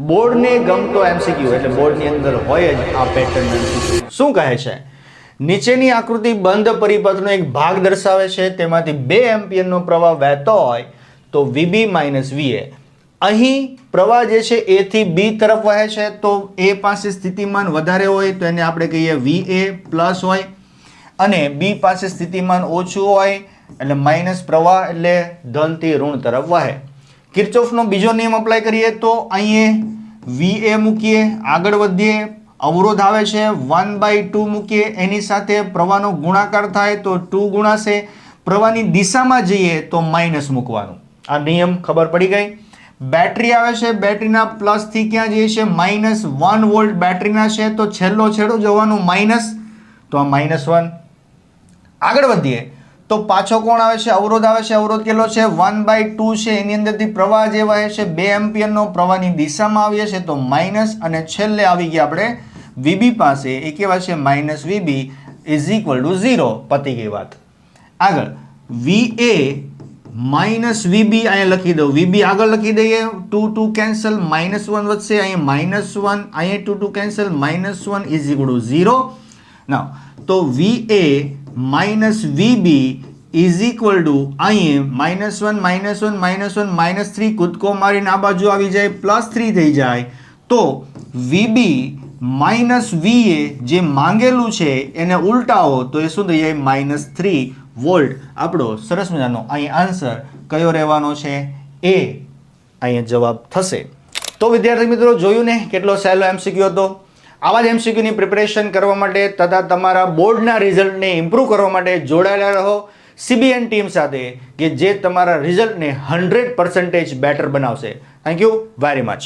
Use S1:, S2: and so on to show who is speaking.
S1: બોર્ડને ગમતો એમસીક્યુ એટલે બોર્ડની અંદર હોય જ આ પેટર્ન એમસીક્યુ. શું કહે છે? નીચેની આકૃતિ બંધ પરિપથનો એક ભાગ દર્શાવે છે. તેમાંથી 2 એમ્પિયરનો પ્રવાહ વહેતો હોય તો VB માઇનસ VA. અહીં પ્રવાહ જે છે A થી B તરફ વહે છે, તો A પાસે સ્થિતિમાન વધારે હોય તો એને આપણે કહીએ VA પ્લસ હોય, અને B પાસે સ્થિતિમાન ઓછું હોય એટલે માઇનસ પ્રવાહ એટલે ધનથી ઋણ તરફ વહે. કિર્ચોફનો બીજો નિયમ અપ્લાય કરીએ તો અહીં VA મૂકીએ, આગળ વધીએ, અવરોધ આવે છે 1/2 મૂકીએ, એની સાથે પ્રવાહનો ગુણાકાર થાય તો 2 ગુણાશે. પ્રવાહની દિશામાં જઈએ તો માઇનસ મૂકવાનું. આ નિયમ ખબર પડી ગઈ. બેટરી આવે છે, બેટરીના પ્લસ થી ક્યાં જઈએ છે? -1 વોલ્ટ બેટરીના છે, તો છેલ્લો છેડો જવાનું માઇનસ, તો આ -1. આગળ વધીએ તો પાછો કોણ આવે છે? અવરોધ આવે છે. અવરોધ કેટલો છે? 1/2 છે. એની અંદરથી પ્રવાહ જે વહે છે 2 એમ્પિયરનો, પ્રવાહની દિશામાં આવીએ છે તો માઇનસ, અને છેલ્લે આવી ગયા આપણે VB પાસે. એ કેવા છે? -VB = 0. પતી ગઈ વાત. આગળ VA માઇનસ VB અહીંયા લખી દો. VB આગળ લખી દઈએ, 2 કેન્સલ, -1 વધશે, અહીંયા -1, અહીંયા 2 કેન્સલ, -1 = 0. નાઉ તો VA માઇનસ VB અહીંયા -1 -3 કૂદકો મારીને આ બાજુ આવી જાય, +3 થઈ જાય. તો VB માઇનસ VA જે માંગેલું છે એને ઉલટાવો તો એ શું થઈ જાય? -3 વોલ્ટ. આપણો સરસ મજાનો અહીં આન્સર કયો રહેવાનો છે? એ અહીંયા જવાબ થશે. તો વિદ્યાર્થી મિત્રો, જોયું ને કેટલો સહેલો એમસીક્યુ હતો. આવા જ એમસીક્યુની પ્રિપેરેશન કરવા માટે તથા તમારા બોર્ડના રિઝલ્ટને ઇમ્પ્રૂવ કરવા માટે જોડાયેલા રહો CBN ટીમ સાથે, કે જે તમારા રિઝલ્ટને 100% બેટર બનાવશે. Thank you very much.